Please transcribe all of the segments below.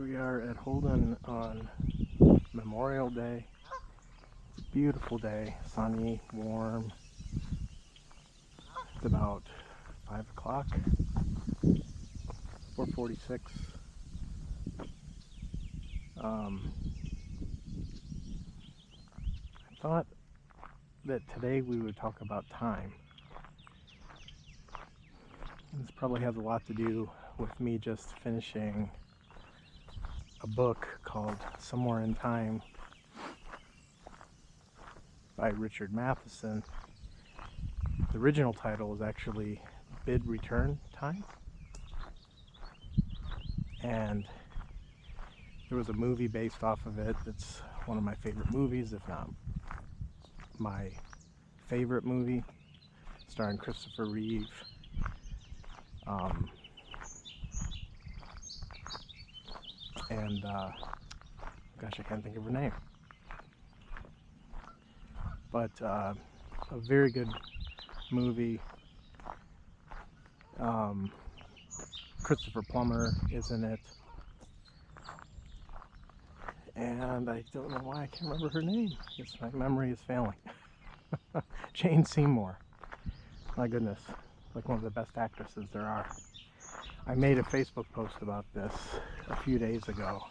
we are at Holden on Memorial Day. It's a beautiful day, sunny, warm. It's about 5 o'clock, 4:46. I thought that today we would talk about time. This probably has a lot to do with me just finishing a book called Somewhere in Time by Richard Matheson. The original title is actually Bid Return Time, and there was a movie based off of it that's one of my favorite movies, if not my favorite movie, starring Christopher Reeve. Gosh, I can't think of her name. But a very good movie. Christopher Plummer is in it. And I don't know why I can't remember her name. I guess my memory is failing. Jane Seymour. My goodness. Like one of the best actresses there are. I made a Facebook post about this a few days ago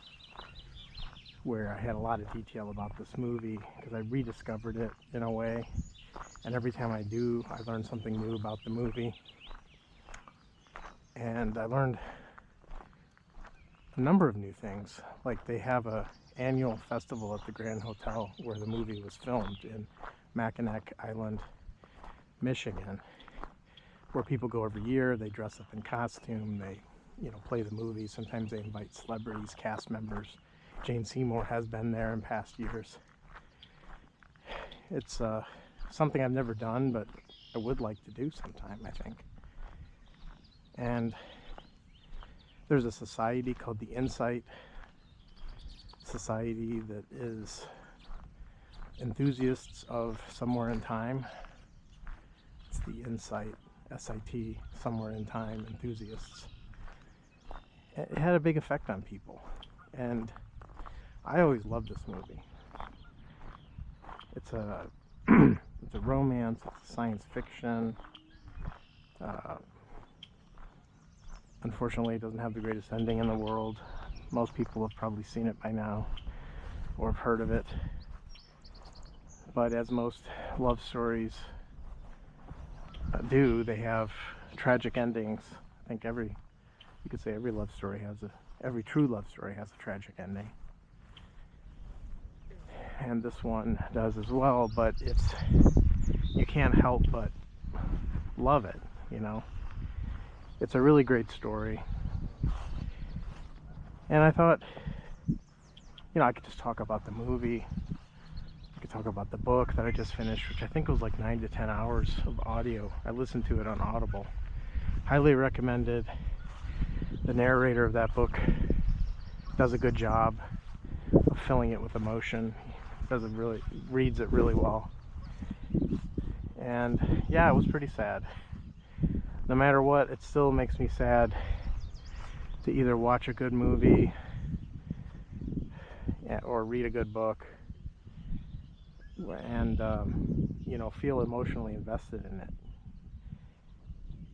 where I had a lot of detail about this movie because I rediscovered it in a way, and every time I do, I learn something new about the movie. And I learned a number of new things. Like, they have a annual festival at the Grand Hotel where the movie was filmed in Mackinac Island, Michigan, where people go every year. They dress up in costume, they play the movie. Sometimes they invite celebrities, cast members. Jane Seymour has been there in past years. It's something I've never done, but I would like to do sometime, I think. And there's a society called the Insight Society that is enthusiasts of Somewhere in Time. It's the Insight, S-I-T, Somewhere in Time enthusiasts. It had a big effect on people, and I always loved this movie. It's a it's a romance, it's a science fiction. Unfortunately, it doesn't have the greatest ending in the world. Most people have probably seen it by now or have heard of it. But as most love stories do, they have tragic endings. I think you could say every love story every true love story has a tragic ending. And this one does as well, but you can't help but love it, It's a really great story. And I thought, I could just talk about the movie. I could talk about the book that I just finished, which I think was like 9 to 10 hours of audio. I listened to it on Audible. Highly recommended. The narrator of that book does a good job of filling it with emotion. Reads it really well. And yeah, it was pretty sad. No matter what, it still makes me sad to either watch a good movie or read a good book and feel emotionally invested in it.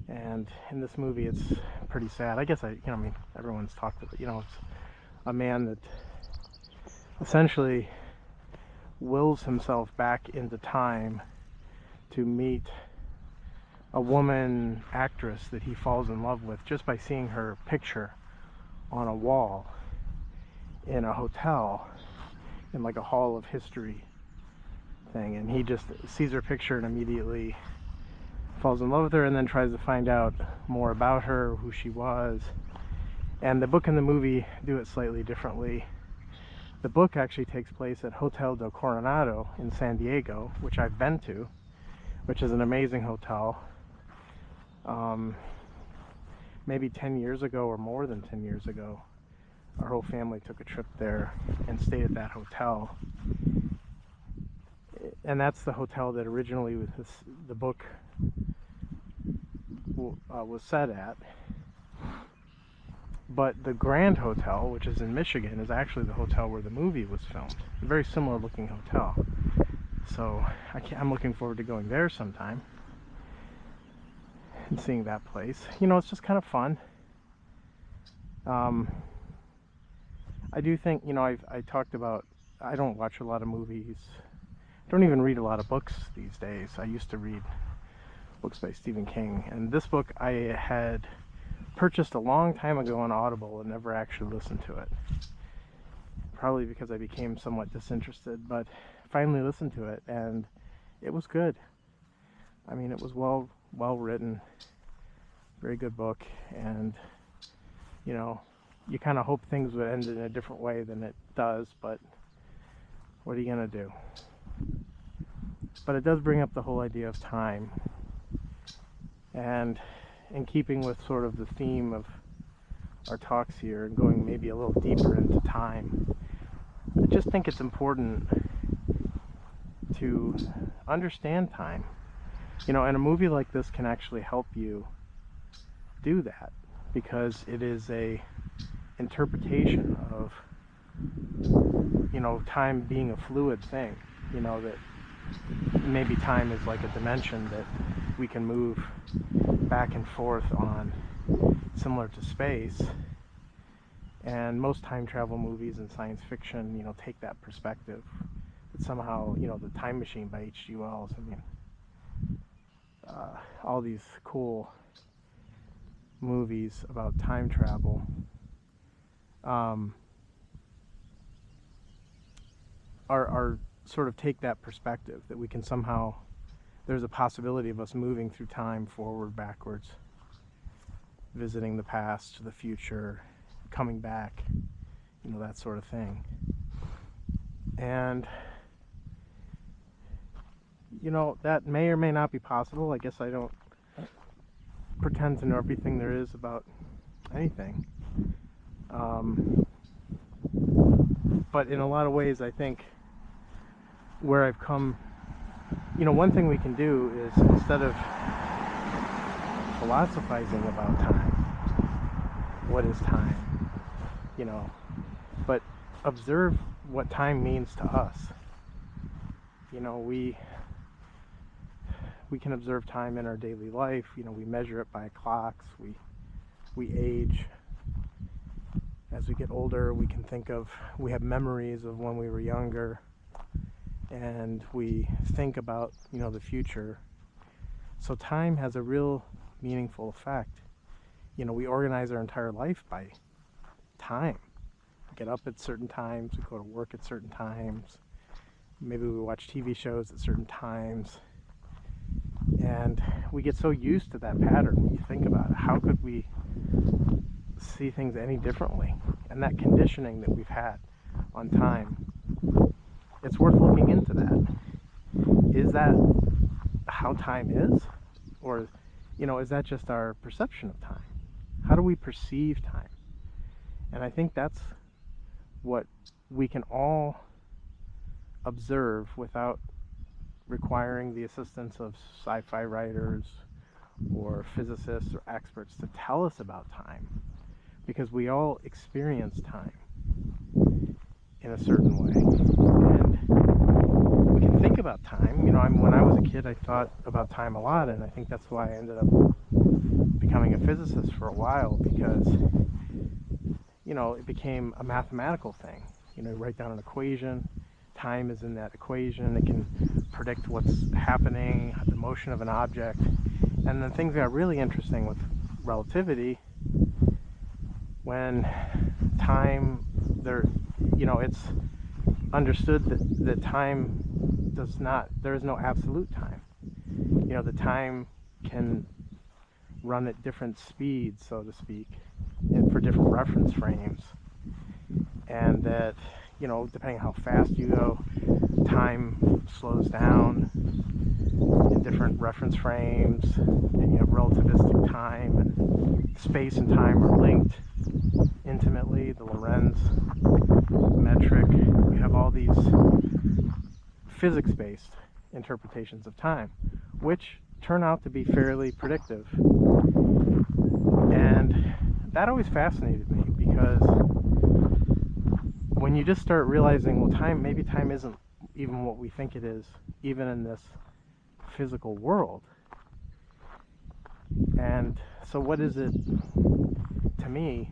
And in this movie, it's pretty sad. I guess everyone's talked about it. It's a man that essentially wills himself back into time to meet a woman actress that he falls in love with just by seeing her picture on a wall in a hotel in like a hall of history thing, and he just sees her picture and immediately falls in love with her, and then tries to find out more about her, who she was. And the book and the movie do it slightly differently. The book actually takes place at Hotel del Coronado in San Diego, which I've been to, which is an amazing hotel. Maybe 10 years ago, or more than 10 years ago, our whole family took a trip there and stayed at that hotel. And that's the hotel that originally the book was set at. But the Grand Hotel, which is in Michigan, is actually the hotel where the movie was filmed. A very similar looking hotel. So I'm looking forward to going there sometime and seeing that place. You know, it's just kind of fun. I do think, you know, I talked about, I don't watch a lot of movies. I don't even read a lot of books these days. I used to read books by Stephen King, and this book I had purchased a long time ago on Audible and never actually listened to it. Probably because I became somewhat disinterested, but finally listened to it, and it was good. I mean, it was well written, very good book, and you know, you kind of hope things would end in a different way than it does, but what are you gonna do? But it does bring up the whole idea of time, and in keeping with sort of the theme of our talks here and going maybe a little deeper into time, I just think it's important to understand time. You know, and a movie like this can actually help you do that, because it is a interpretation of, you know, time being a fluid thing. You know, that maybe time is like a dimension that we can move back and forth on, similar to space. And most time travel movies and science fiction, you know, take that perspective. But somehow, you know, The Time Machine by H.G. Wells, I mean, all these cool movies about time travel are sort of take that perspective, that we can somehow, there's a possibility of us moving through time, forward, backwards, visiting the past, the future, coming back, you know, that sort of thing. And you know, that may or may not be possible. I guess I don't pretend to know everything there is about anything. But in a lot of ways, I think where I've come, you know, one thing we can do is, instead of philosophizing about time, what is time, you know, but observe what time means to us. You know, we can observe time in our daily life. You know, we measure it by clocks. We age. As we get older, we can think of, we have memories of when we were younger, and we think about, you know, the future. So time has a real meaningful effect. You know, we organize our entire life by time. We get up at certain times, we go to work at certain times, maybe we watch TV shows at certain times, and we get so used to that pattern. When you think about it, how could we see things any differently? And that conditioning that we've had on time, it's worth looking into that. Is that how time is? Or, you know, is that just our perception of time? How do we perceive time? And I think that's what we can all observe without requiring the assistance of sci-fi writers or physicists or experts to tell us about time, because we all experience time in a certain way, and we can think about time. You know, when I was a kid, I thought about time a lot, and I think that's why I ended up becoming a physicist for a while, because, you know, it became a mathematical thing. You know, you write down an equation, time is in that equation, it can predict what's happening, the motion of an object. And then things got really interesting with relativity, when time, you know, it's understood that time does not, there is no absolute time. You know, the time can run at different speeds, so to speak, and for different reference frames. And that, you know, depending on how fast you go, time slows down in different reference frames, and you have relativistic time, and space and time are linked intimately, the Lorentz metric. We have all these physics-based interpretations of time, which turn out to be fairly predictive. And that always fascinated me, is when you just start realizing, well, maybe time isn't even what we think it is, even in this physical world. And so what is it, to me,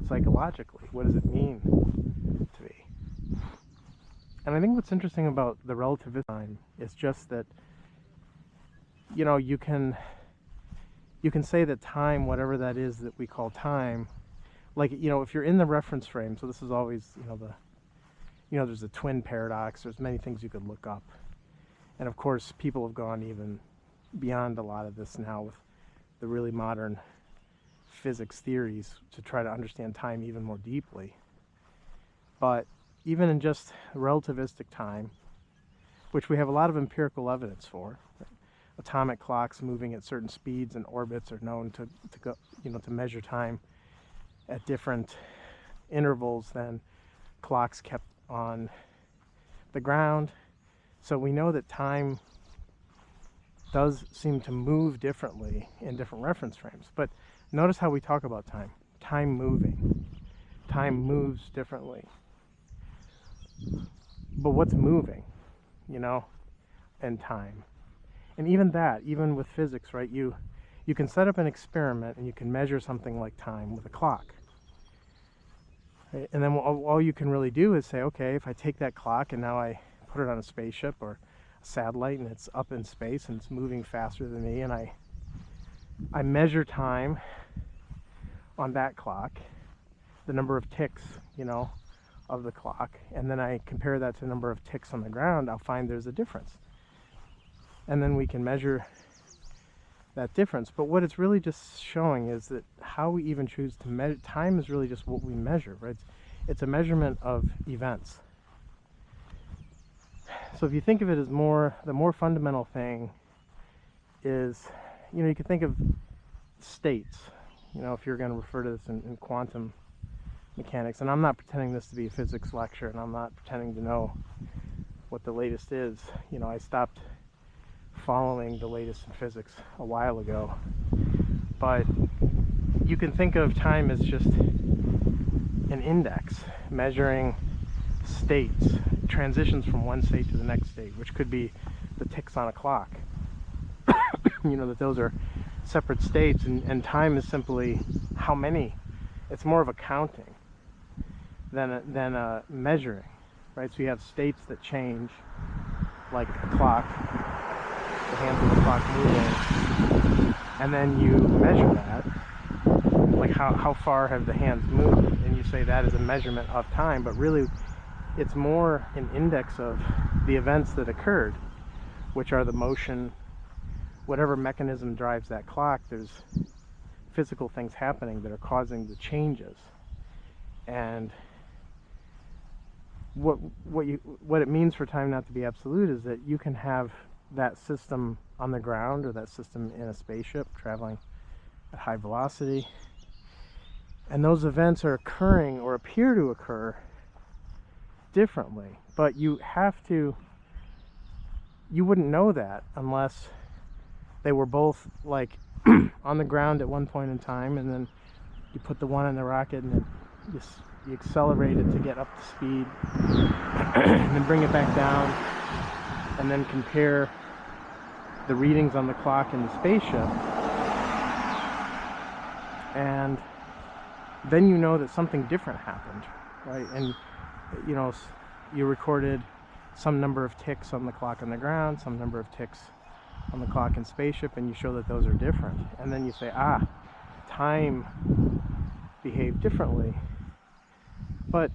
psychologically? What does it mean to me? And I think what's interesting about the relativist time is just that, you can say that time, whatever that is that we call time, like, if you're in the reference frame, so this is always, there's a twin paradox, there's many things you could look up. And of course, people have gone even beyond a lot of this now with the really modern physics theories to try to understand time even more deeply. But even in just relativistic time, which we have a lot of empirical evidence for, right? Atomic clocks moving at certain speeds and orbits are known to go, to measure time at different intervals than clocks kept on the ground. So we know that time does seem to move differently in different reference frames. But notice how we talk about time. Time moving. Time moves differently. But what's moving, in time? And even that, even with physics, right? You can set up an experiment and you can measure something like time with a clock. Right? And then all you can really do is say, okay, if I take that clock and now I put it on a spaceship or a satellite and it's up in space and it's moving faster than me, and I measure time on that clock, the number of ticks, of the clock, and then I compare that to the number of ticks on the ground, I'll find there's a difference. And then we can measure that difference. But what it's really just showing is that how we even choose to measure time is really just what we measure, right? It's a measurement of events. So if you think of it as the more fundamental thing is, you can think of states, if you're going to refer to this in quantum mechanics. And I'm not pretending this to be a physics lecture, and I'm not pretending to know what the latest is. I stopped following the latest in physics a while ago. But you can think of time as just an index measuring states, transitions from one state to the next state, which could be the ticks on a clock. That those are separate states, and time is simply how many. It's more of a counting than a measuring, right? So you have states that change, like a clock, the hands of the clock moving, and then you measure that, like how far have the hands moved, and you say that is a measurement of time. But really it's more an index of the events that occurred, which are the motion, whatever mechanism drives that clock. There's physical things happening that are causing the changes. And what it means for time not to be absolute is that you can have that system on the ground or that system in a spaceship traveling at high velocity, and those events are occurring or appear to occur differently, but you wouldn't know that unless they were both like on the ground at one point in time, and then you put the one in the rocket and you accelerate it to get up to speed and then bring it back down, and then compare the readings on the clock in the spaceship, and then you know that something different happened, right? And you recorded some number of ticks on the clock on the ground, some number of ticks on the clock in spaceship, and you show that those are different. And then you say, time behaved differently. But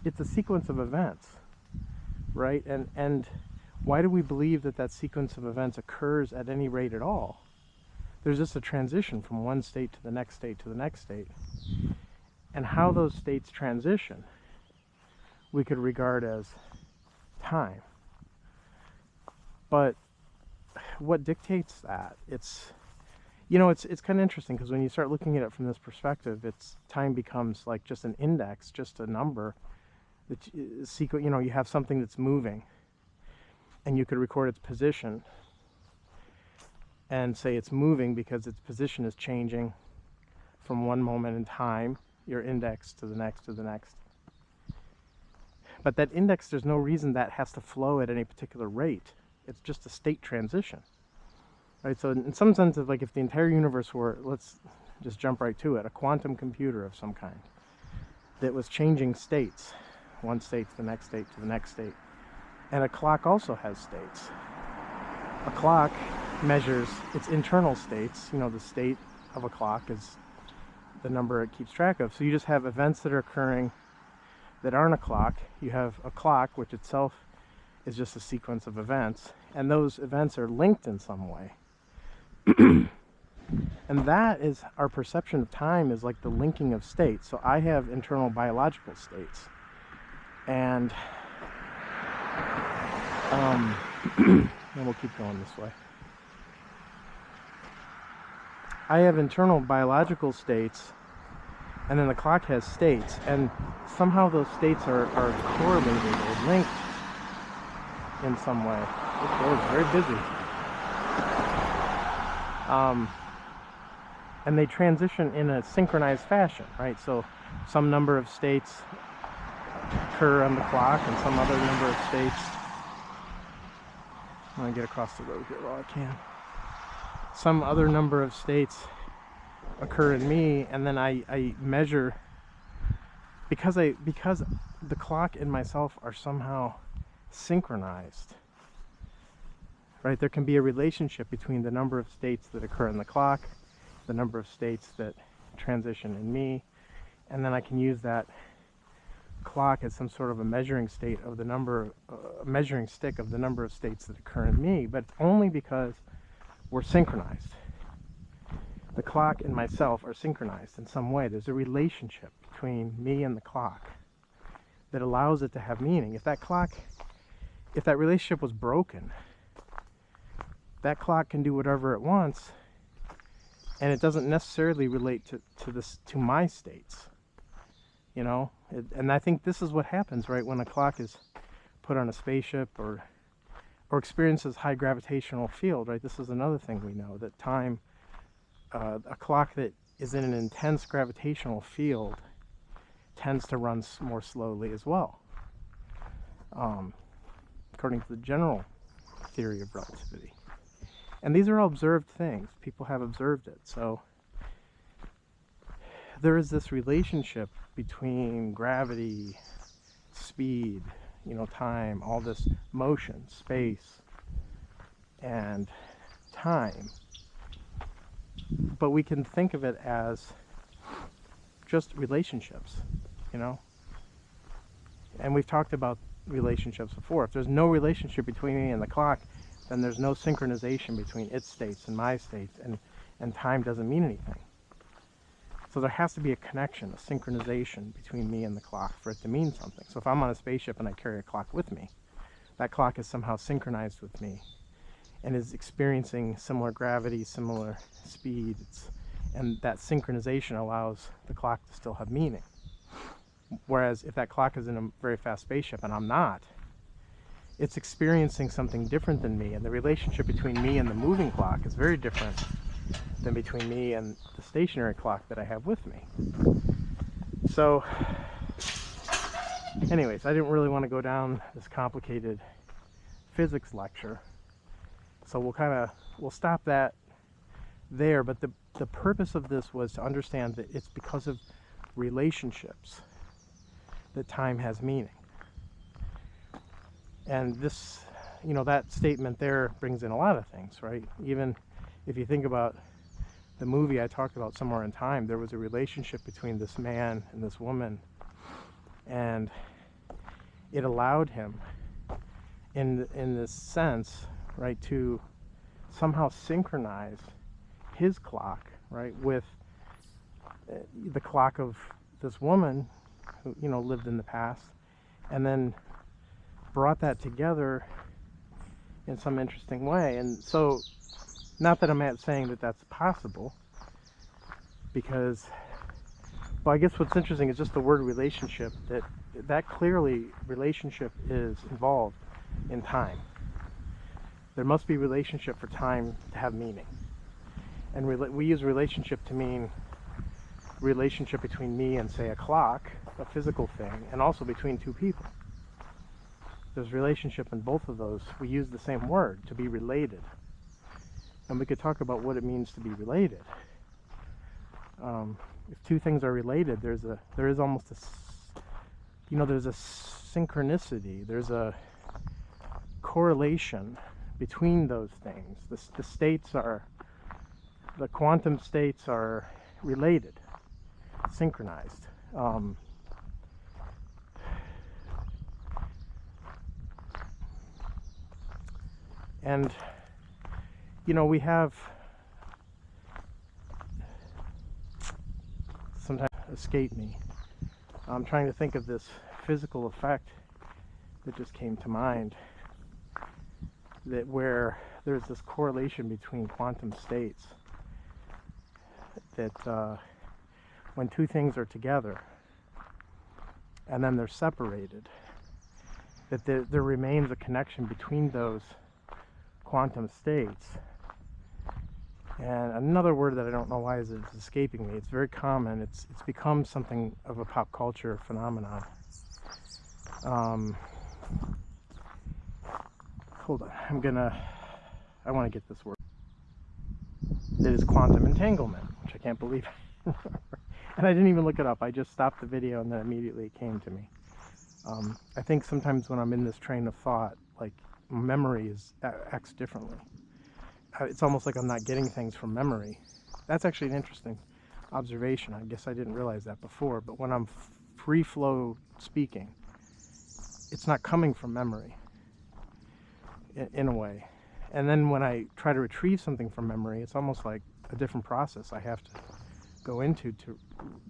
it's a sequence of events, right? And why do we believe that sequence of events occurs at any rate at all? There's just a transition from one state to the next state to the next state. And how those states transition, we could regard as time. But what dictates that? It's kind of interesting, because when you start looking at it from this perspective, time becomes like just an index, just a number. You have something that's moving, and you could record its position and say it's moving because its position is changing from one moment in time, your index to the next to the next. But that index, there's no reason that has to flow at any particular rate. It's just a state transition, right? So in some sense, of like if the entire universe were, let's just jump right to it, a quantum computer of some kind that was changing states, one state to the next state to the next state. And a clock also has states. A clock measures its internal states. You know, the state of a clock is the number it keeps track of. So you just have events that are occurring that aren't a clock. You have a clock, which itself is just a sequence of events, and those events are linked in some way. And that is our perception of time, is like the linking of states. So I have internal biological states, and and we'll keep going this way. I have internal biological states, and then the clock has states, and somehow those states are correlated or linked in some way. It's very busy. And they transition in a synchronized fashion, right? So some number of states occur on the clock, and some other number of states. I'm going to get across the road here while I can. Some other number of states occur in me, and then I measure, because the clock and myself are somehow synchronized, right? There can be a relationship between the number of states that occur in the clock, the number of states that transition in me, and then I can use that clock as some sort of a measuring state of the number, measuring stick of the number of states that occur in me, but only because we're synchronized. The clock and myself are synchronized in some way. There's a relationship between me and the clock that allows it to have meaning. If that relationship was broken, that clock can do whatever it wants, and it doesn't necessarily relate to my states, you know. And I think this is what happens, right, when a clock is put on a spaceship or experiences high gravitational field, right? This is another thing we know, that time, a clock that is in an intense gravitational field tends to run more slowly as well, according to the general theory of relativity. And these are all observed things. People have observed it. So there is this relationship between gravity, speed, you know, time, all this motion, space, and time. But we can think of it as just relationships, you know? And we've talked about relationships before. If there's no relationship between me and the clock, then there's no synchronization between its states and my states, and time doesn't mean anything. So there has to be a connection, a synchronization between me and the clock for it to mean something. So if I'm on a spaceship and I carry a clock with me, that clock is somehow synchronized with me and is experiencing similar gravity, similar speeds, and that synchronization allows the clock to still have meaning. Whereas if that clock is in a very fast spaceship and I'm not, it's experiencing something different than me, and the relationship between me and the moving clock is very different than between me and the stationary clock that I have with me. So anyways, I didn't really want to go down this complicated physics lecture, so we'll stop that there. But the purpose of this was to understand that it's because of relationships that time has meaning. And this, you know, that statement there brings in a lot of things, right? Even if you think about the movie I talked about, Somewhere in Time, there was a relationship between this man and this woman, and it allowed him, in this sense, right, to somehow synchronize his clock, right, with the clock of this woman who, you know, lived in the past, and then brought that together in some interesting way. And so, not that I'm saying that that's possible, because, well, I guess what's interesting is just the word relationship, that clearly relationship is involved in time. There must be relationship for time to have meaning. And we use relationship to mean relationship between me and, say, a clock, a physical thing, and also between two people. There's relationship in both of those. We use the same word, to be related. And we could talk about what it means to be related. If two things are related, there is almost there's a synchronicity, there's a correlation between those things. The quantum states are related, synchronized. And we have sometimes escape me. I'm trying to think of this physical effect that just came to mind, that where there's this correlation between quantum states, that when two things are together and then they're separated, that there remains a connection between those quantum states. And another word that I don't know why is escaping me. It's very common. It's become something of a pop culture phenomenon. Hold on. I want to get this word. It is quantum entanglement, which I can't believe. And I didn't even look it up. I just stopped the video and then immediately it came to me. I think sometimes when I'm in this train of thought, like, memory acts differently. It's almost like I'm not getting things from memory. That's actually an interesting observation. I guess I didn't realize that before, but when I'm free flow speaking, it's not coming from memory in a way. And then when I try to retrieve something from memory, it's almost like a different process I have to go into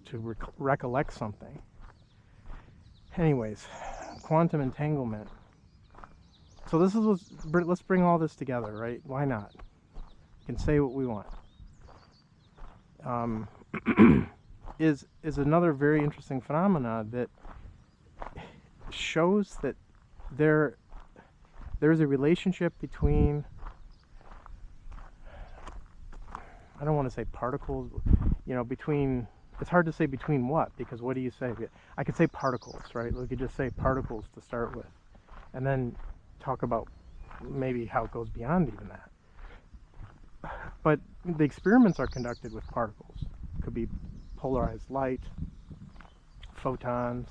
to recollect something. Anyways, quantum entanglement. So let's bring all this together, right? Why not? We can say what we want. Is another very interesting phenomena that shows that there is a relationship between, I don't want to say particles, between, it's hard to say between what, because what do you say? I could say particles, right? We could just say particles to start with, and then talk about maybe how it goes beyond even that. But the experiments are conducted with particles. It could be polarized light, photons.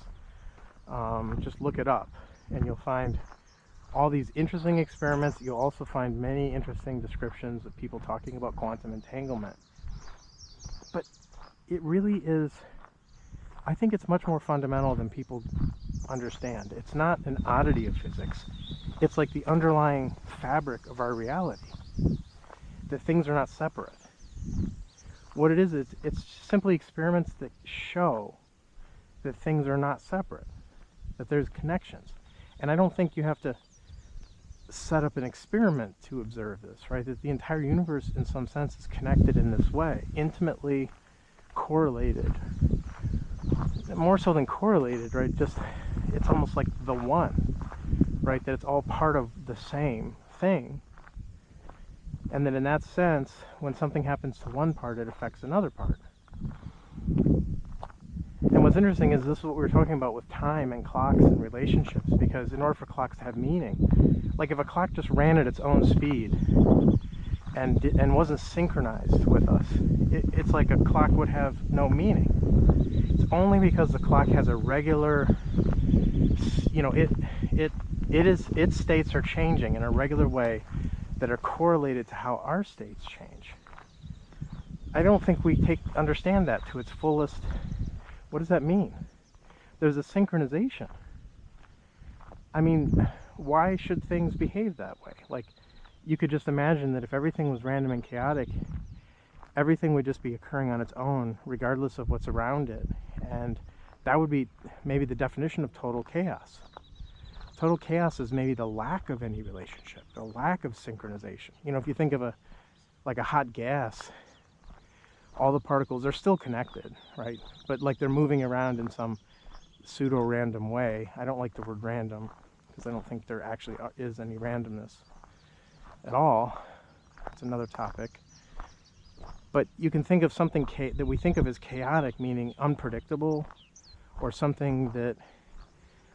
Just look it up and you'll find all these interesting experiments. You'll also find many interesting descriptions of people talking about quantum entanglement. But it really is, I think it's much more fundamental than people understand. It's not an oddity of physics. It's like the underlying fabric of our reality, that things are not separate. What it is, it's simply experiments that show that things are not separate, that there's connections. And I don't think you have to set up an experiment to observe this, right? That the entire universe in some sense is connected in this way, intimately correlated. More so than correlated, right? Just, it's almost like the one, right? That it's all part of the same thing. And that in that sense, when something happens to one part, it affects another part. And what's interesting is this is what we were talking about with time and clocks and relationships, because in order for clocks to have meaning, like if a clock just ran at its own speed and wasn't synchronized with us, it's like a clock would have no meaning. It's only because the clock has a regular, its states are changing in a regular way that are correlated to how our states change. I don't think we understand that to its fullest. What does that mean? There's a synchronization. I mean, why should things behave that way? Like, you could just imagine that if everything was random and chaotic, everything would just be occurring on its own, regardless of what's around it. And that would be maybe the definition of total chaos. Total chaos is maybe the lack of any relationship, the lack of synchronization. If you think of a hot gas, all the particles are still connected, right? But like they're moving around in some pseudo-random way. I don't like the word random, because I don't think there actually is any randomness at all. It's another topic. But you can think of something that we think of as chaotic, meaning unpredictable, or something that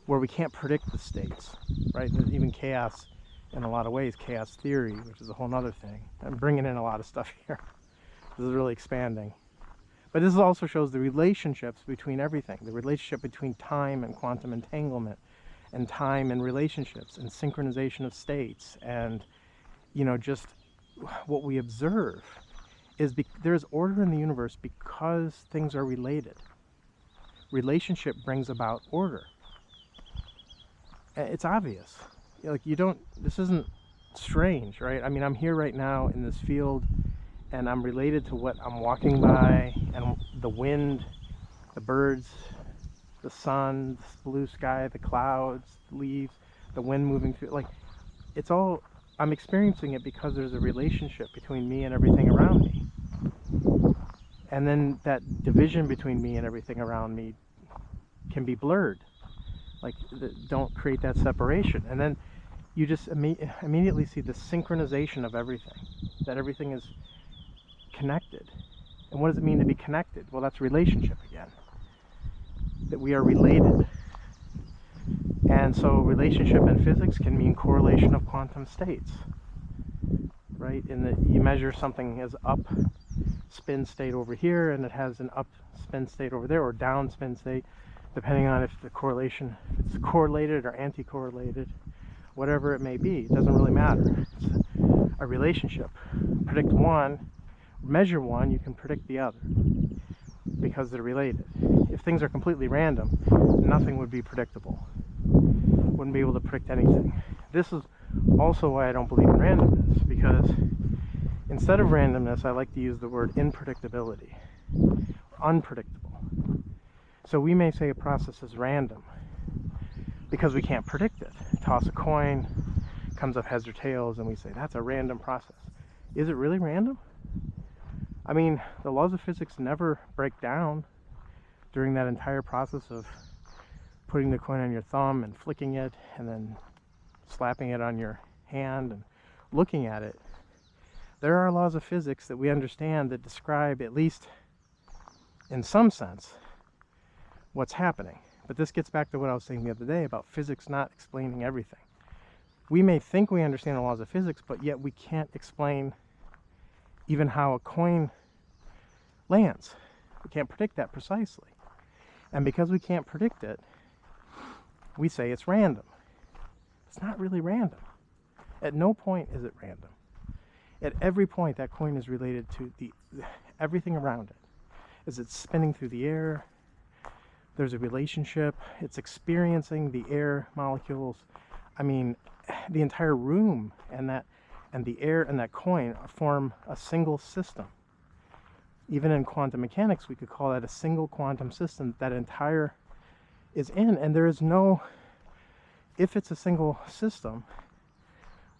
where we can't predict the states, right? Even chaos, in a lot of ways, chaos theory, which is a whole other thing. I'm bringing in a lot of stuff here. This is really expanding. But this also shows the relationships between everything, the relationship between time and quantum entanglement, and time and relationships, and synchronization of states, and, you know, just what we observe is there's order in the universe because things are related. Relationship brings about order. It's obvious. Like, you don't, this isn't strange, right? I mean, I'm here right now in this field, and I'm related to what I'm walking by, and the wind, the birds, the sun, the blue sky, the clouds, the leaves, the wind moving through. Like, it's all, I'm experiencing it because there's a relationship between me and everything around me. And then that division between me and everything around me can be blurred. Like, don't create that separation. And then you just immediately see the synchronization of everything, that everything is connected. And what does it mean to be connected? Well, that's relationship again, that we are related. And so relationship in physics can mean correlation of quantum states, right? In that you measure something as up spin state over here, and it has an up spin state over there, or down spin state, depending on if the correlation, if it's correlated or anti-correlated, whatever it may be. It doesn't really matter. It's a relationship. Predict one, measure one, you can predict the other because they're related. If things are completely random, nothing would be predictable. Wouldn't be able to predict anything. This is also why I don't believe in randomness, because instead of randomness, I like to use the word unpredictability. Unpredictable. So we may say a process is random because we can't predict it. Toss a coin, comes up heads or tails, and we say that's a random process. Is it really random? I mean, the laws of physics never break down during that entire process of putting the coin on your thumb and flicking it and then slapping it on your hand and looking at it. There are laws of physics that we understand that describe, at least in some sense, what's happening. But this gets back to what I was saying the other day about physics not explaining everything. We may think we understand the laws of physics, but yet we can't explain even how a coin lands. We can't predict that precisely. And because we can't predict it, we say it's random. It's not really random. At no point is it random. At every point, that coin is related to everything around it. As it's spinning through the air, there's a relationship. It's experiencing the air molecules. I mean, the entire room and the air and that coin form a single system. Even in quantum mechanics, we could call that a single quantum system. That entire is in, and there is no, if it's a single system,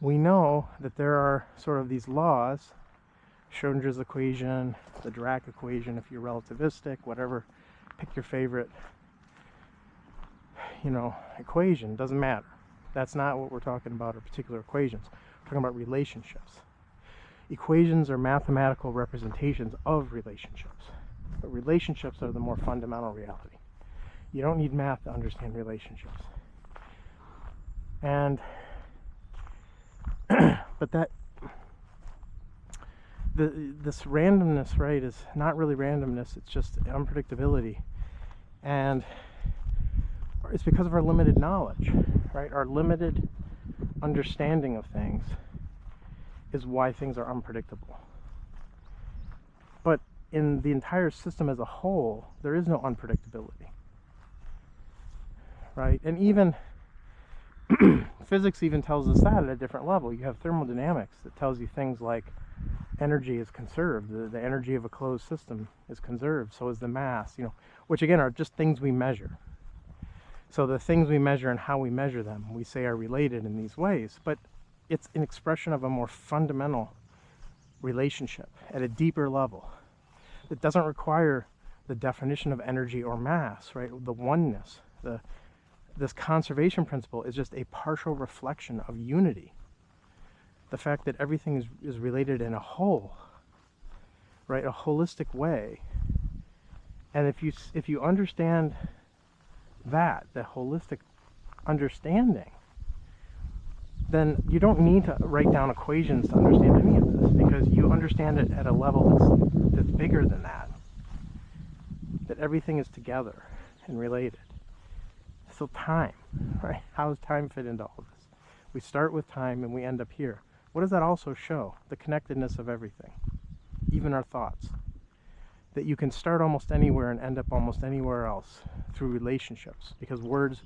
we know that there are sort of these laws, Schrodinger's equation, the Dirac equation, if you're relativistic, whatever, pick your favorite, equation, doesn't matter. That's not what we're talking about, or particular equations. We're talking about relationships. Equations are mathematical representations of relationships, but relationships are the more fundamental reality. You don't need math to understand relationships. And but this randomness, right, is not really randomness. It's just unpredictability, and it's because of our limited knowledge, right? Our limited understanding of things is why things are unpredictable. But in the entire system as a whole, there is no unpredictability, right? And even physics even tells us that at a different level. You have thermodynamics that tells you things like energy is conserved. The energy of a closed system is conserved. So is the mass, which again are just things we measure. So the things we measure and how we measure them, we say are related in these ways. But it's an expression of a more fundamental relationship at a deeper level. It doesn't require the definition of energy or mass, right? The oneness, this conservation principle is just a partial reflection of unity. The fact that everything is related in a whole, right? A holistic way. And if you understand that, the holistic understanding, then you don't need to write down equations to understand any of this, because you understand it at a level that's bigger than that. That everything is together and related. So time, right? How does time fit into all of this? We start with time and we end up here. What does that also show? The connectedness of everything, even our thoughts. That you can start almost anywhere and end up almost anywhere else through relationships, because words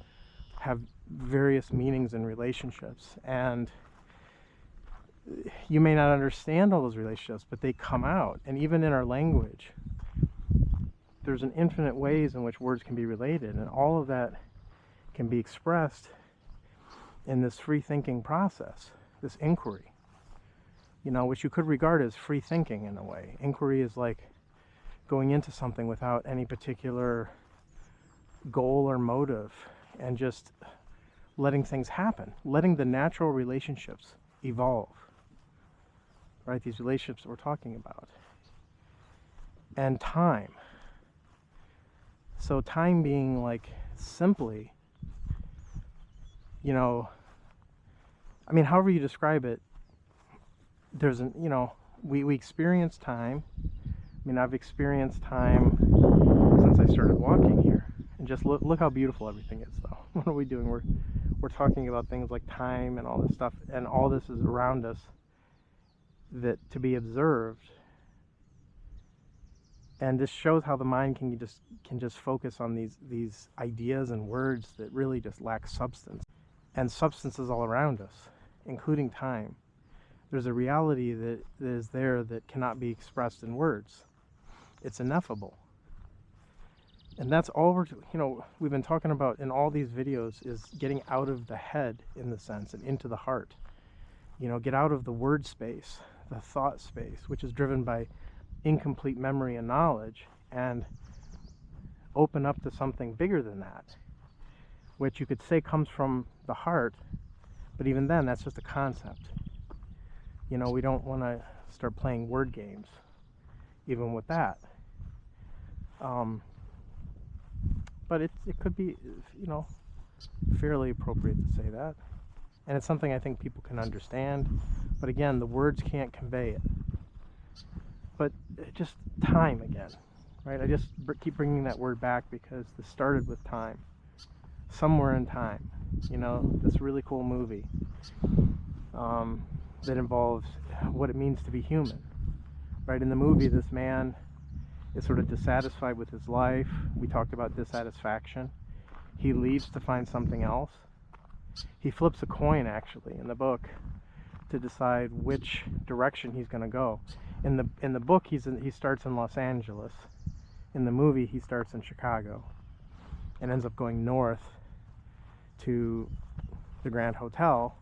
have various meanings in relationships, and you may not understand all those relationships, but they come out. And even in our language, there's an infinite ways in which words can be related, and all of that can be expressed in this free thinking process, this inquiry, which you could regard as free thinking in a way. Inquiry is like going into something without any particular goal or motive, and just letting things happen, letting the natural relationships evolve, right? These relationships that we're talking about. And time. So time being like simply, however you describe it, there's we experience time. I've experienced time since I started walking here. And just look how beautiful everything is, though. What are we doing? We're talking about things like time and all this stuff, and all this is around us that to be observed. And this shows how the mind can just focus on these ideas and words that really just lack substance. And substance is all around us, including time. There's a reality that is there that cannot be expressed in words. It's ineffable. And that's all we've been talking about in all these videos, is getting out of the head, in the sense, and into the heart. Get out of the word space, the thought space, which is driven by incomplete memory and knowledge, and open up to something bigger than that, which you could say comes from the heart, but even then, that's just a concept. We don't want to start playing word games, even with that. But it could be, fairly appropriate to say that. And it's something I think people can understand. But again, the words can't convey it. But just time again, right? I just keep bringing that word back because this started with time. Somewhere in time, this really cool movie that involves what it means to be human, right? In the movie, this man is sort of dissatisfied with his life. We talked about dissatisfaction. He leaves to find something else. He flips a coin, actually, in the book to decide which direction he's going to go. In the book, he starts in Los Angeles. In the movie, he starts in Chicago and ends up going north to the Grand Hotel.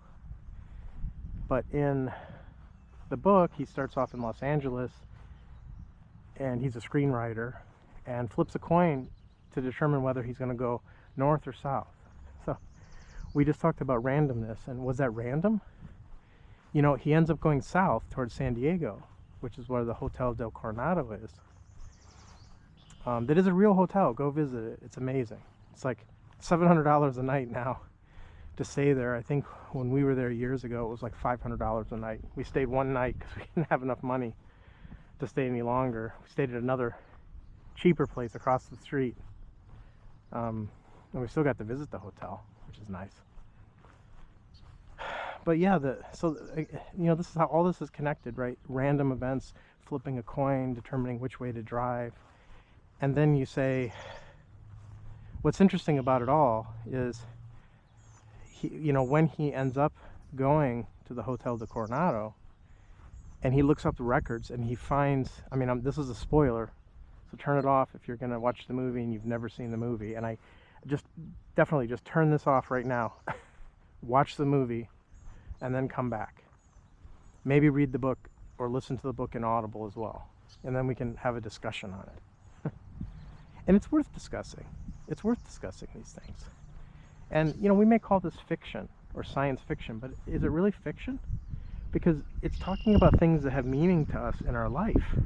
But in the book, he starts off in Los Angeles, and he's a screenwriter, and flips a coin to determine whether he's going to go north or south. So we just talked about randomness, and was that random? He ends up going south towards San Diego, which is where the Hotel del Coronado is. That is a real hotel. Go visit it. It's amazing. It's like $700 a night now to stay there. I think when we were there years ago, it was like $500 a night. We stayed one night because we didn't have enough money to stay any longer. We stayed at another cheaper place across the street, and we still got to visit the hotel, which is nice. But yeah, this is how all this is connected, right? Random events, flipping a coin, determining which way to drive, and then you say, what's interesting about it all is, when he ends up going to the Hotel del Coronado, and he looks up the records, and he finds, this is a spoiler, so turn it off if you're going to watch the movie and you've never seen the movie. And I definitely just turn this off right now. Watch the movie, and then come back. Maybe read the book or listen to the book in Audible as well. And then we can have a discussion on it. And it's worth discussing. It's worth discussing these things. And, we may call this fiction or science fiction, but is it really fiction? Because it's talking about things that have meaning to us in our life.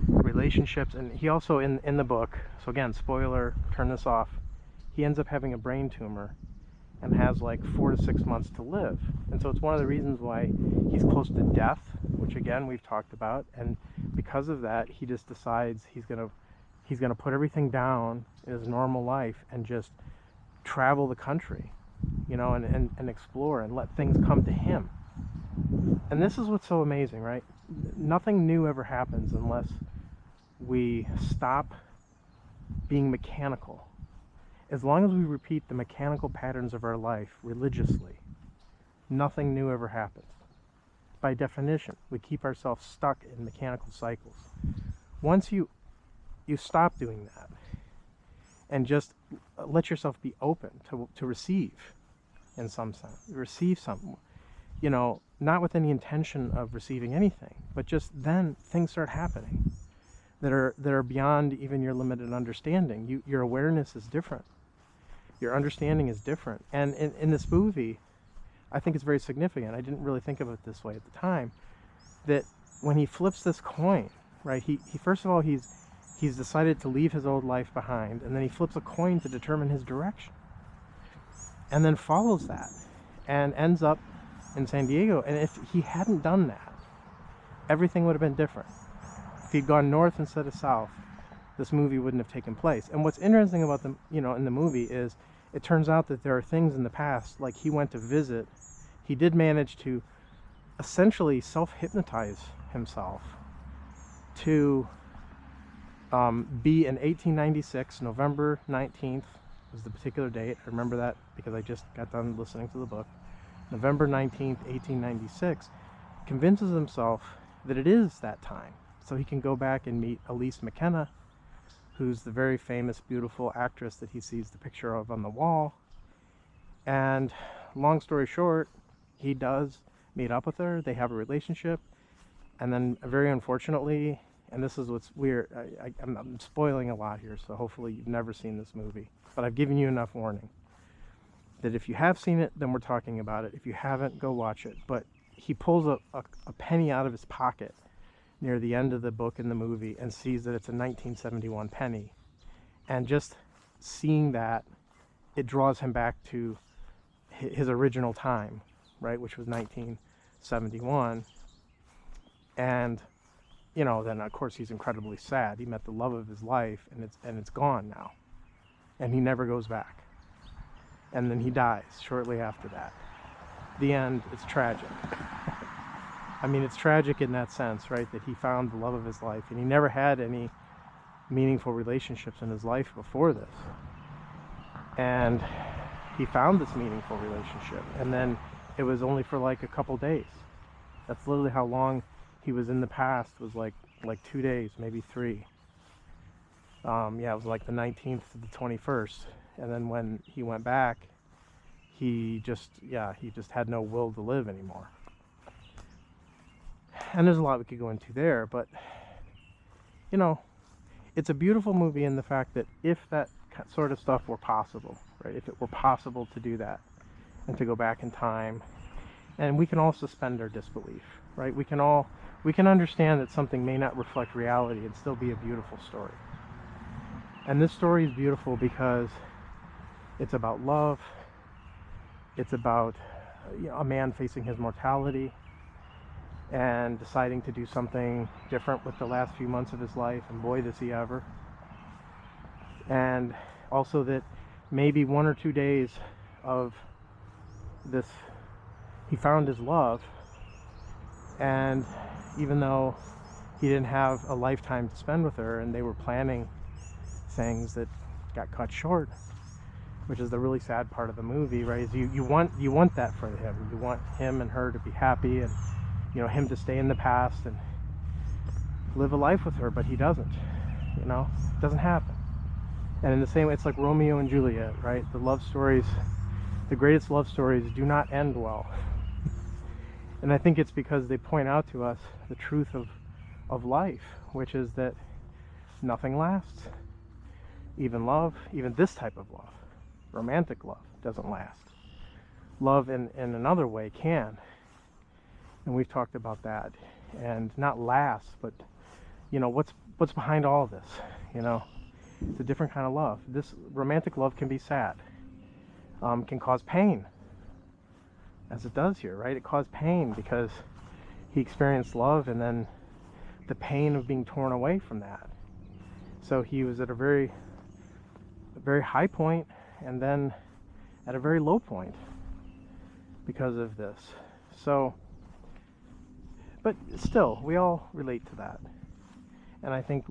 relationships. And he also, in the book, so again, spoiler, turn this off, he ends up having a brain tumor and has like 4 to 6 months to live. And so it's one of the reasons why he's close to death, which again we've talked about. And because of that, he just decides he's gonna put everything down in his normal life and just travel the country, you know, and explore and let things come to him. And this is what's so amazing, right? Nothing new ever happens unless we stop being mechanical. As long as we repeat the mechanical patterns of our life religiously, nothing new ever happens. By definition, we keep ourselves stuck in mechanical cycles. Once you stop doing that and just let yourself be open to receive, in some sense, receive something, you know, not with any intention of receiving anything, but just then things start happening that are beyond even your limited understanding. Your awareness is different. Your understanding is different. And in this movie, I think it's very significant. I didn't really think of it this way at the time, that when he flips this coin, right, he first of all, he's decided to leave his old life behind, and then he flips a coin to determine his direction, and then follows that and ends up in San Diego. And if he hadn't done that, everything would have been different. If he'd gone north instead of south, this movie wouldn't have taken place. And what's interesting about the, you know, in the movie is it turns out that there are things in the past, like he went to visit, he did manage to essentially self-hypnotize himself to be in 1896, November 19th was the particular date. I remember that because I just got done listening to the book. November 19th, 1896, convinces himself that it is that time. So he can go back and meet Elise McKenna, who's the very famous, beautiful actress that he sees the picture of on the wall. And long story short, he does meet up with her. They have a relationship. And then, very unfortunately, and this is what's weird, I'm spoiling a lot here, so hopefully you've never seen this movie. But I've given you enough warning that if you have seen it, then we're talking about it. If you haven't, go watch it. But he pulls a penny out of his pocket near the end of the book in the movie and sees that it's a 1971 penny. And just seeing that, it draws him back to his original time, right, which was 1971. And, you know, then of course he's incredibly sad. He met the love of his life, and it's gone now. And he never goes back. And then he dies shortly after that. The end, it's tragic. I mean, it's tragic in that sense, right? That he found the love of his life, and he never had any meaningful relationships in his life before this. And he found this meaningful relationship, and then it was only for like a couple days. That's literally how long he was in the past, was like 2 days, maybe 3. Yeah, it was like the 19th to the 21st. And then when he went back, he just had no will to live anymore. And there's a lot we could go into there, but, you know, it's a beautiful movie in the fact that if that sort of stuff were possible, right, if it were possible to do that and to go back in time, and we can all suspend our disbelief, right? We can understand that something may not reflect reality and still be a beautiful story. And this story is beautiful because it's about love. It's about, you know, a man facing his mortality and deciding to do something different with the last few months of his life, and boy, does he ever. And also that maybe 1 or 2 days of this, he found his love, and even though he didn't have a lifetime to spend with her, and they were planning things that got cut short, which is the really sad part of the movie, right? Is you want that for him. You want him and her to be happy, and, you know, him to stay in the past and live a life with her, but he doesn't. You know, it doesn't happen. And in the same way, it's like Romeo and Juliet, right? The love stories, the greatest love stories, do not end well. And I think it's because they point out to us the truth of life, which is that nothing lasts. Even love, even this type of love, romantic love, doesn't last. Love in another way can. And we've talked about that. And not last, but, you know, what's behind all of this, you know? It's a different kind of love. This romantic love can be sad, can cause pain, as it does here, right? It caused pain because he experienced love and then the pain of being torn away from that. So he was at a very high point and then at a very low point because of this. So, but still, we all relate to that. And I think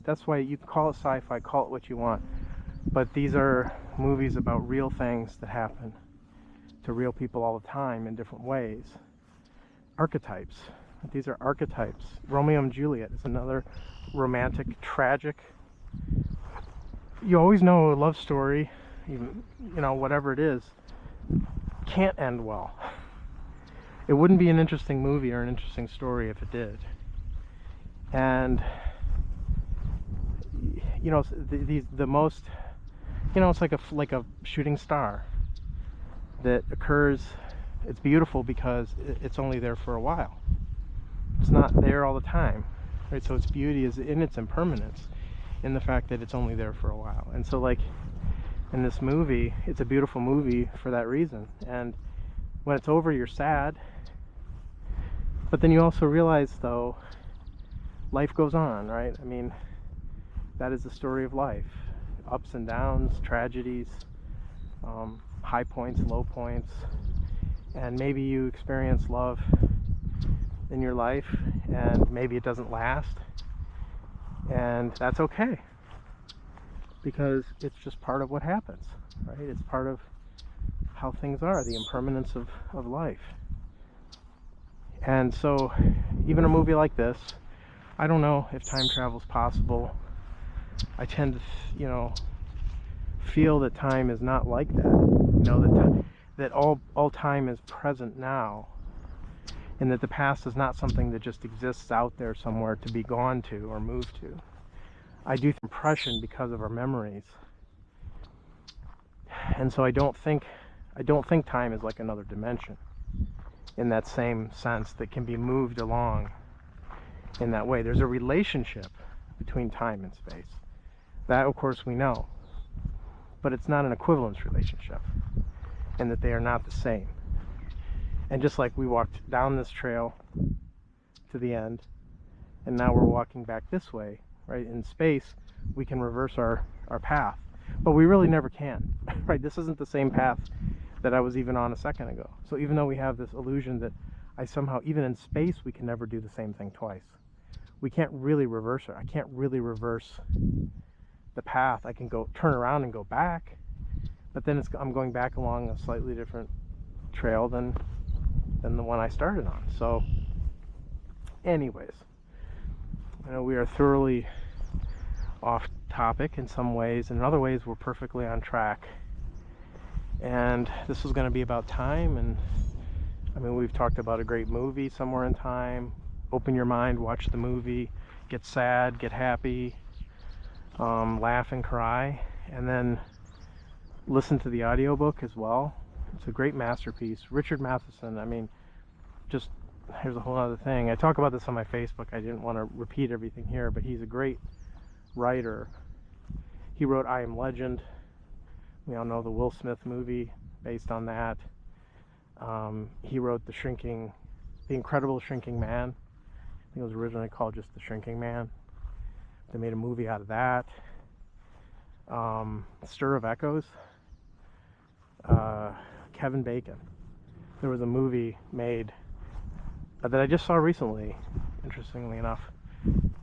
that's why you can call it sci-fi, call it what you want. But these are movies about real things that happen to real people all the time in different ways. Archetypes. These are archetypes. Romeo and Juliet is another romantic, tragic. You always know a love story, even, you know, whatever it is, can't end well. It wouldn't be an interesting movie or an interesting story if it did. And you know, the most, you know, it's like a shooting star that occurs. It's beautiful because it's only there for a while. It's not there all the time, right? So its beauty is in its impermanence, in the fact that it's only there for a while. And so, like in this movie, it's a beautiful movie for that reason. And when it's over, you're sad. But then you also realize, though, life goes on, right? I mean, that is the story of life. Ups and downs, tragedies, high points, low points. And maybe you experience love in your life and maybe it doesn't last. And that's okay, because it's just part of what happens, right? It's part of how things are, the impermanence of life. And so even a movie like this, I don't know if time travel is possible. I tend to, you know, feel that time is not like that. You know, that all time is present now, and that the past is not something that just exists out there somewhere to be gone to or moved to. I do impression because of our memories, and so I don't think time is like another dimension in that same sense that can be moved along in that way. There's a relationship between time and space. That, of course, we know. But it's not an equivalence relationship, and that they are not the same. And just like we walked down this trail to the end, and now we're walking back this way, right? In space, we can reverse our path. But we really never can, right? This isn't the same path that I was even on a second ago. So even though we have this illusion that I somehow, even in space, we can never do the same thing twice. We can't really reverse it. I can't really reverse the path. I can go turn around and go back, but then I'm going back along a slightly different trail than the one I started on. So anyways, I know we are thoroughly off topic in some ways, and in other ways we're perfectly on track. And this is going to be about time, and I mean, we've talked about a great movie, Somewhere in Time. Open your mind, watch the movie, get sad, get happy, laugh and cry, and then listen to the audiobook as well. It's a great masterpiece. Richard Matheson, I mean, just, here's a whole other thing. I talk about this on my Facebook. I didn't want to repeat everything here, but he's a great writer. He wrote I Am Legend. We all know the Will Smith movie based on that. He wrote The Incredible Shrinking Man. I think it was originally called just The Shrinking Man. They made a movie out of that. Stir of Echoes. Kevin Bacon. There was a movie made that I just saw recently, interestingly enough.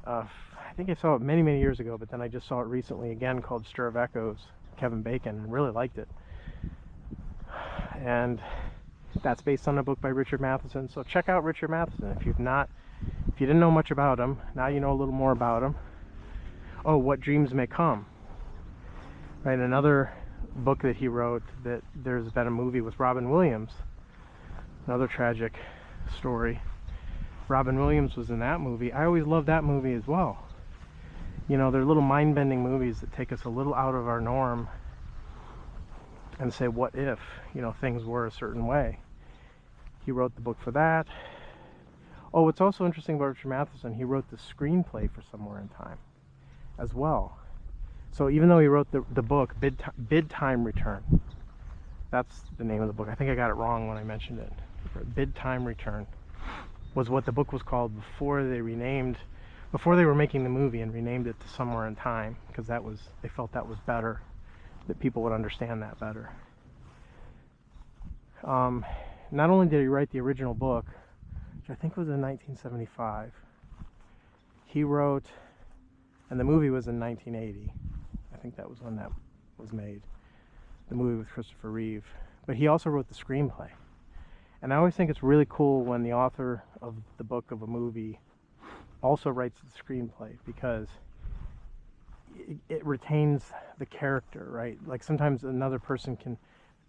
I think I saw it many, many years ago, but then I just saw it recently again, called Stir of Echoes, Kevin Bacon, and really liked it. And that's based on a book by Richard Matheson. So check out Richard Matheson if you didn't know much about him. Now you know a little more about him. Oh, What Dreams May Come. Right, another book that he wrote that there's been a movie with Robin Williams. Another tragic story. Robin Williams was in that movie. I always loved that movie as well. You know, they're little mind-bending movies that take us a little out of our norm and say, what if, you know, things were a certain way. He wrote the book for that. Oh, what's also interesting about Richard Matheson, he wrote the screenplay for Somewhere in Time as well. So even though he wrote the book, Bid Time Return, that's the name of the book. I think I got it wrong when I mentioned it. Bid Time Return was what the book was called before they were making the movie and renamed it to Somewhere in Time, because they felt that was better, that people would understand that better. Not only did he write the original book, which I think was in 1975, he wrote, and the movie was in 1980. I think that was when that was made, the movie with Christopher Reeve. But he also wrote the screenplay. And I always think it's really cool when the author of the book of a movie also writes the screenplay, because it retains the character, right? Like sometimes another person can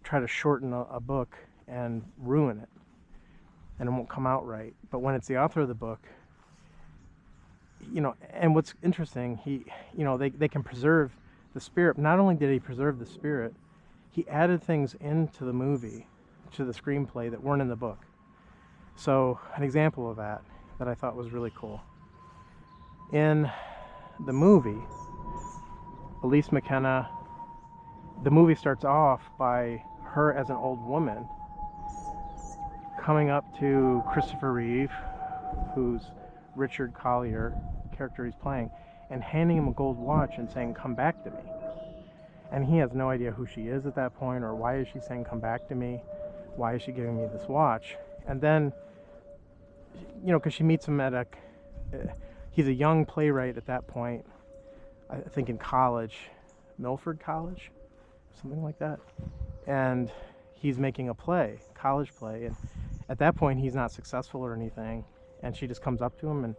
try to shorten a book and ruin it, and it won't come out right. But when it's the author of the book, and what's interesting, they can preserve the spirit. Not only did he preserve the spirit, he added things into the movie, to the screenplay, that weren't in the book. So an example of that I thought was really cool. In the movie, Elise McKenna, the movie starts off by her as an old woman coming up to Christopher Reeve, who's Richard Collier, the character he's playing, and handing him a gold watch and saying, "Come back to me." And he has no idea who she is at that point, or why is she saying, "Come back to me? Why is she giving me this watch?" And then, because she meets him at he's a young playwright at that point, I think in college, Milford College, something like that. And he's making a play, college play, and at that point he's not successful or anything, and she just comes up to him and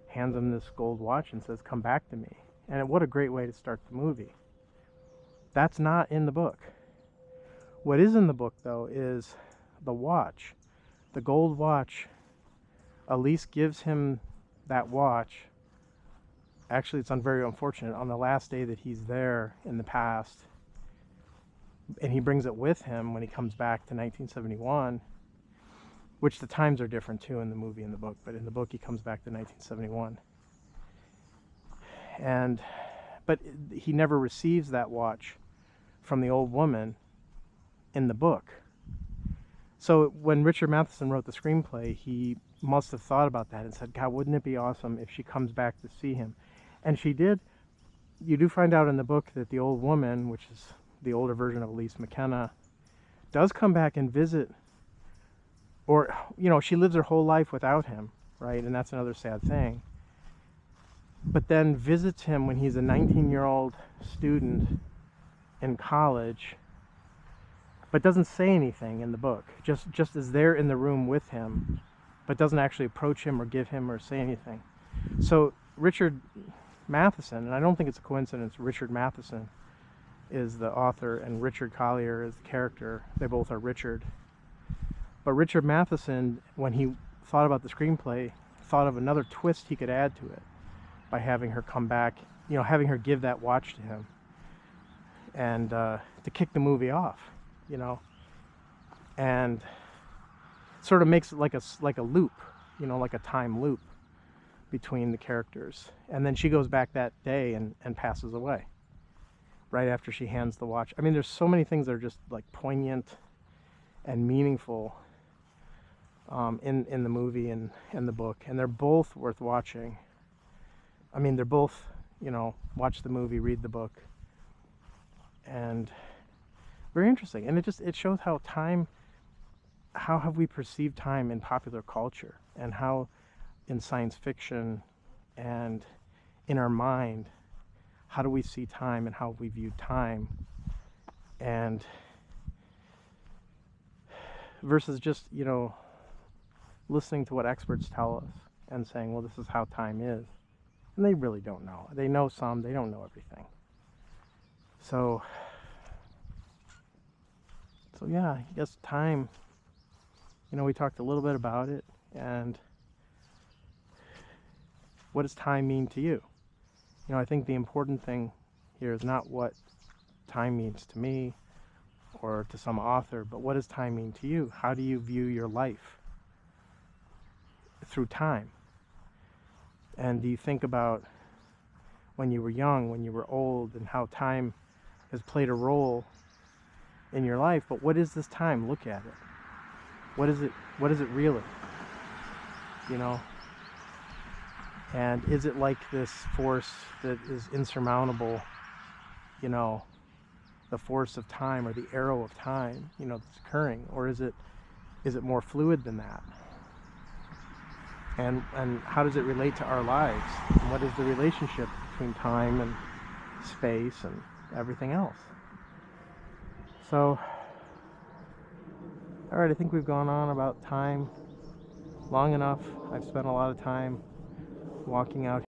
hands him this gold watch and says, "Come back to me." And what a great way to start the movie. That's not in the book. What is in the book, though, is the watch, the gold watch. Elise gives him that watch. Actually, it's very unfortunate, on the last day that he's there in the past, and he brings it with him when he comes back to 1971, which the times are different too in the movie and the book, but in the book he comes back to 1971. But he never receives that watch from the old woman in the book. So when Richard Matheson wrote the screenplay, he must have thought about that and said, "God, wouldn't it be awesome if she comes back to see him?" And she did. You do find out in the book that the old woman, which is the older version of Elise McKenna, does come back and visit, or she lives her whole life without him, right? And that's another sad thing. But then visits him when he's a 19-year-old student in college, but doesn't say anything in the book. Just is there in the room with him, but doesn't actually approach him or give him or say anything. So Richard Matheson, and I don't think it's a coincidence, Richard Matheson is the author and Richard Collier is the character. They both are Richard. But Richard Matheson, when he thought about the screenplay, thought of another twist he could add to it by having her come back, having her give that watch to him, and to kick the movie off, and sort of makes it like a loop, like a time loop between the characters. And then she goes back that day and passes away right after she hands the watch. I mean, there's so many things that are just like poignant and meaningful in the movie and the book, and they're both worth watching. I mean, they're both, watch the movie, read the book, and very interesting. And it shows how have we perceived time in popular culture, and how in science fiction and in our mind, how do we see time and how we view time, and versus just, listening to what experts tell us and saying, well, this is how time is. And they really don't know. They know some, they don't know everything. So yeah, I guess time, we talked a little bit about it, and what does time mean to you? I think the important thing here is not what time means to me or to some author, but what does time mean to you? How do you view your life? through time? And do you think about when you were young, when you were old, and how time has played a role in your life? But what is this time? Look at it. What is it? What is it really? You know? And is it like this force that is insurmountable, you know, the force of time, or the arrow of time, you know, that's occurring? Or is it more fluid than that? And how does it relate to our lives? And what is the relationship between time and space and everything else? So, all right, I think we've gone on about time long enough. I've spent a lot of time walking out